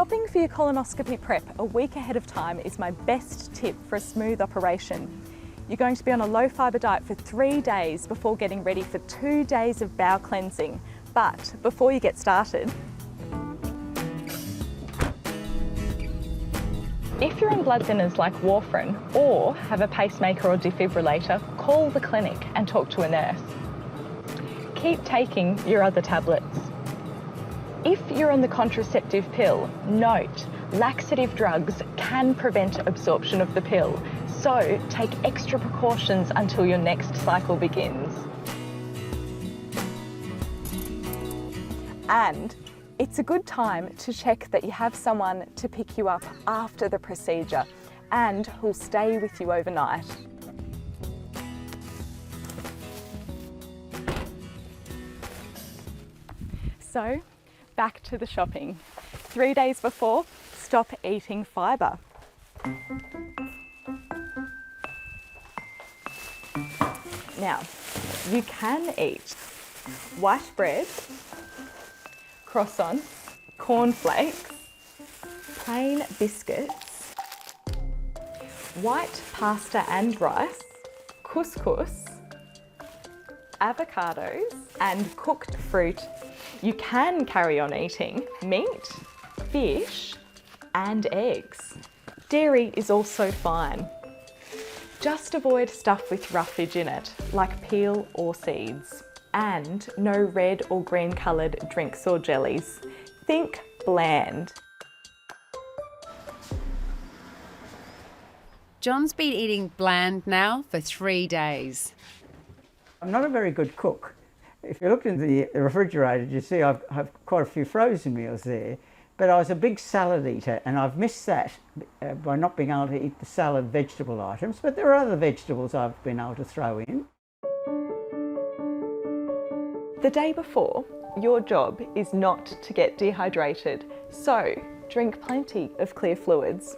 Shopping for your colonoscopy prep a week ahead of time is my best tip for a smooth operation. You're going to be on a low fibre diet for 3 days before getting ready for 2 days of bowel cleansing. But before you get started, if you're on blood thinners like warfarin or have a pacemaker or defibrillator, call the clinic and talk to a nurse. Keep taking your other tablets. If you're on the contraceptive pill, note, laxative drugs can prevent absorption of the pill, so take extra precautions until your next cycle begins. And it's a good time to check that you have someone to pick you up after the procedure and who'll stay with you overnight. So, back to the shopping. 3 days before, stop eating fibre. Now, you can eat white bread, croissants, cornflakes, plain biscuits, white pasta and rice, couscous, avocados and cooked fruit. You can carry on eating meat, fish and eggs. Dairy is also fine. Just avoid stuff with roughage in it, like peel or seeds. And no red or green coloured drinks or jellies. Think bland. John's been eating bland now for 3 days. I'm not a very good cook. If you look in the refrigerator, you see I've quite a few frozen meals there. But I was a big salad eater and I've missed that by not being able to eat the salad vegetable items. But there are other vegetables I've been able to throw in. The day before, your job is not to get dehydrated, so drink plenty of clear fluids.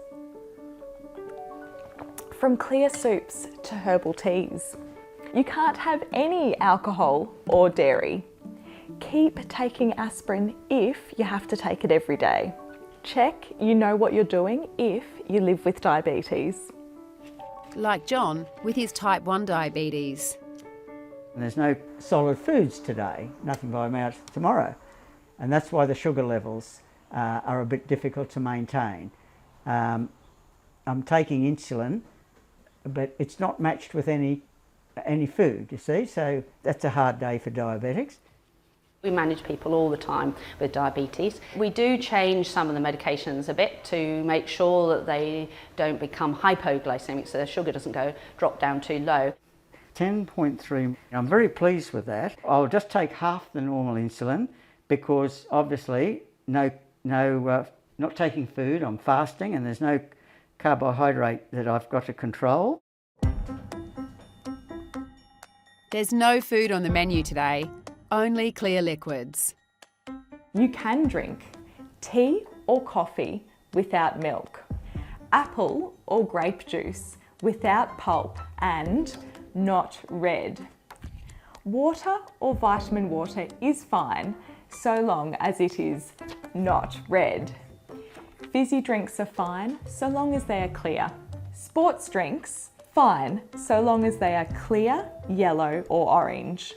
From clear soups to herbal teas. You can't have any alcohol or dairy. Keep taking aspirin if you have to take it every day. Check you know what you're doing if you live with diabetes. Like John with his type 1 diabetes. And there's no solid foods today, nothing by mouth tomorrow. And that's why the sugar levels are a bit difficult to maintain. I'm taking insulin, but it's not matched with any food, you see, so that's a hard day for diabetics. We manage people all the time with diabetes. We do change some of the medications a bit to make sure that they don't become hypoglycemic, so their sugar doesn't drop down too low. 10.3, I'm very pleased with that. I'll just take half the normal insulin because obviously not taking food, I'm fasting and there's no carbohydrate that I've got to control. There's no food on the menu today, only clear liquids. You can drink tea or coffee without milk, apple or grape juice without pulp and not red. Water or vitamin water is fine so long as it is not red. Fizzy drinks are fine so long as they are clear. Sports drinks, fine so long as they are clear, yellow or orange.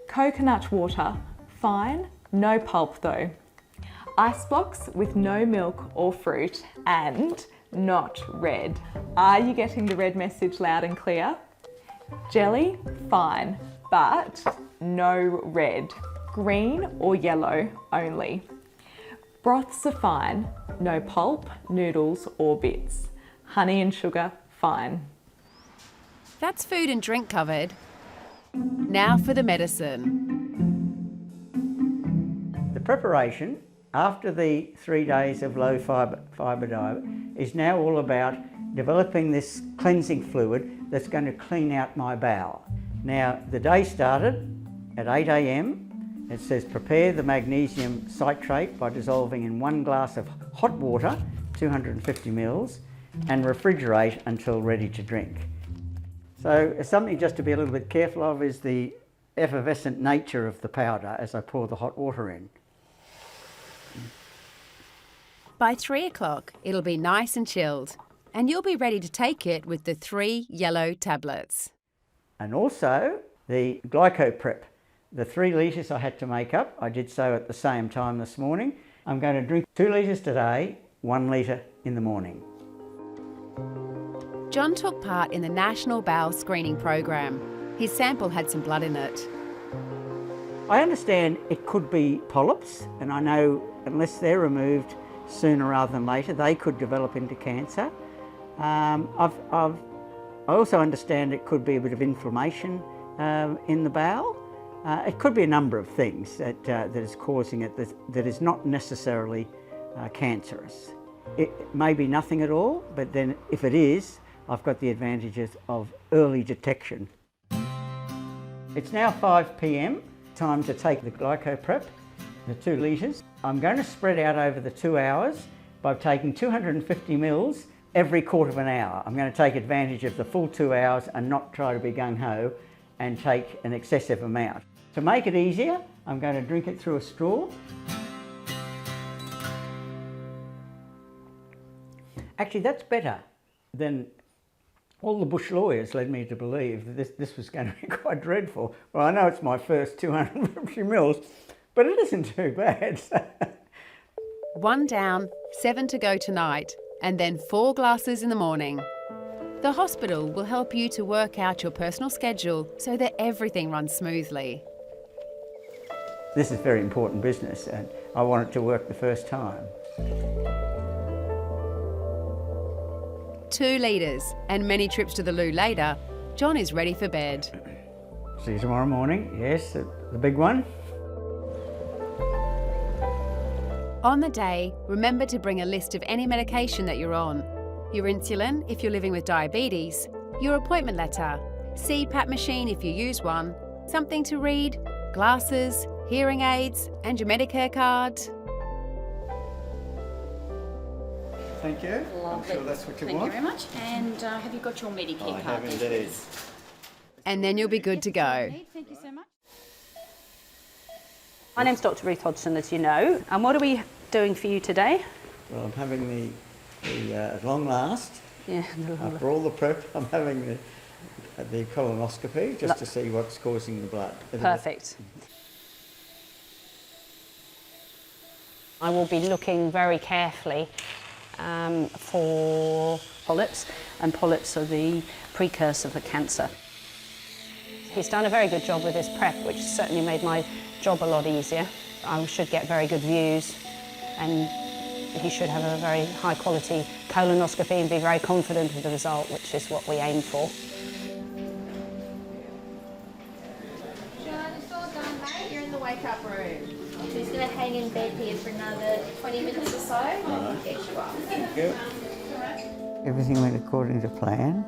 Coconut water, fine, no pulp though. Ice blocks with no milk or fruit and not red. Are you getting the red message loud and clear? Jelly, fine, but no red. Green or yellow only. Broths are fine, no pulp, noodles or bits. Honey and sugar, fine. That's food and drink covered. Now for the medicine. The preparation after the 3 days of low fibre diet is now all about developing this cleansing fluid that's going to clean out my bowel. Now the day started at 8 a.m. It says prepare the magnesium citrate by dissolving in 1 glass of hot water, 250 mils, and refrigerate until ready to drink. So something just to be a little bit careful of is the effervescent nature of the powder as I pour the hot water in. By 3 o'clock, it'll be nice and chilled, and you'll be ready to take it with the 3 yellow tablets. And also the GlycoPrep. The 3 litres I had to make up, I did so at the same time this morning. I'm going to drink 2 litres today, 1 litre in the morning. John took part in the National Bowel Screening Program. His sample had some blood in it. I understand it could be polyps, and I know unless they're removed sooner rather than later, they could develop into cancer. I also understand it could be a bit of inflammation in the bowel. It could be a number of things that is causing it that is not necessarily cancerous. It may be nothing at all, but then if it is, I've got the advantages of early detection. It's now 5 p.m, time to take the GlycoPrep, the 2 litres. I'm going to spread out over the 2 hours by taking 250 mils every quarter of an hour. I'm going to take advantage of the full 2 hours and not try to be gung-ho and take an excessive amount. To make it easier, I'm going to drink it through a straw. Actually, that's better than all the bush lawyers led me to believe that this was going to be quite dreadful. Well, I know it's my first 250 mils, but it isn't too bad. 1 down, 7 to go tonight, and then 4 glasses in the morning. The hospital will help you to work out your personal schedule so that everything runs smoothly. This is very important business, and I want it to work the first time. 2 litres and many trips to the loo later, John is ready for bed. See you tomorrow morning. Yes, the big one. On the day, remember to bring a list of any medication that you're on. Your insulin if you're living with diabetes, your appointment letter, CPAP machine if you use one, something to read, glasses, hearing aids, and your Medicare card. Thank you. Lovely. I'm sure that's what you Thank want. you very much. And have you got your Medicare I card? have there, indeed. please? And then you'll be good to go. Thank you so much. My name's Dr. Ruth Hodgson, as you know. And what are we doing for you today? Well, I'm having the at long last, Yeah, after all the prep, I'm having the colonoscopy just to see what's causing the blood. perfect. I will be looking very carefully for polyps, and polyps are the precursor for cancer. He's done a very good job with his prep, which certainly made my job a lot easier. I should get very good views, and he should have a very high quality colonoscopy and be very confident of the result, which is what we aim for. John, it's all done, mate. You're in the wake-up room. So he's going to hang in bed here for another 20 minutes or so. I'll get you up. Thank you. Everything went according to plan.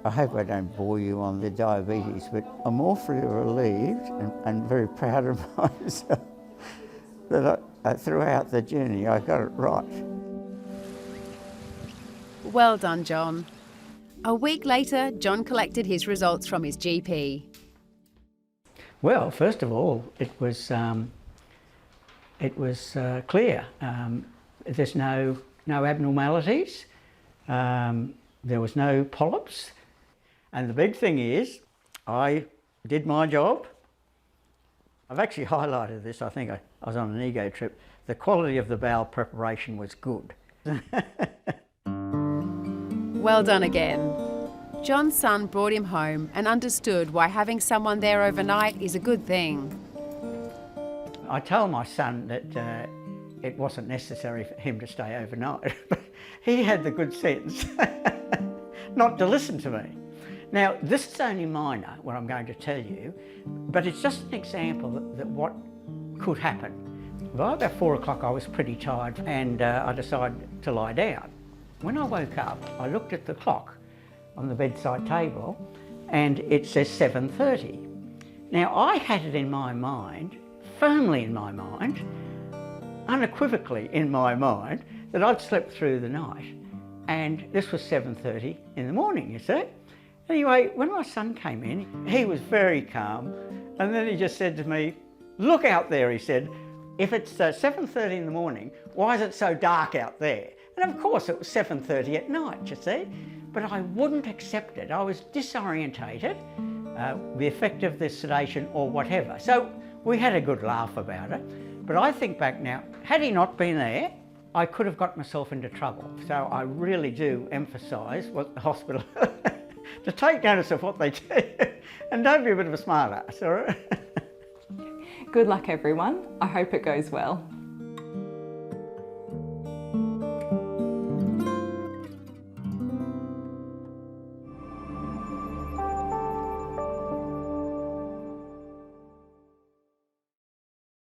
I hope I don't bore you on the diabetes, but I'm awfully relieved and very proud of myself that throughout the journey I got it right. Well done, John. A week later, John collected his results from his GP. Well, first of all, it was clear. There's no abnormalities. There was no polyps. And the big thing is, I did my job. I've actually highlighted this. I think I was on an ego trip. The quality of the bowel preparation was good. Well done again. John's son brought him home and understood why having someone there overnight is a good thing. I told my son that it wasn't necessary for him to stay overnight. He had the good sense not to listen to me. Now, this is only minor, what I'm going to tell you, but it's just an example that what could happen. By about 4 o'clock, I was pretty tired, and I decided to lie down. When I woke up, I looked at the clock on the bedside table, and it says 7:30. Now, I had it in my mind, firmly in my mind, unequivocally in my mind, that I'd slept through the night, and this was 7:30 in the morning, you see. Anyway, when my son came in, he was very calm, and then he just said to me, "Look out there," he said, If it's 7:30 in the morning, why is it so dark out there? And of course it was 7:30 at night, you see. But I wouldn't accept it. I was disorientated, the effect of the sedation or whatever. So we had a good laugh about it. But I think back now, had he not been there, I could have got myself into trouble. So I really do emphasise what the hospital, to take notice of what they do and don't be a bit of a smart ass, all right? Good luck everyone. I hope it goes well.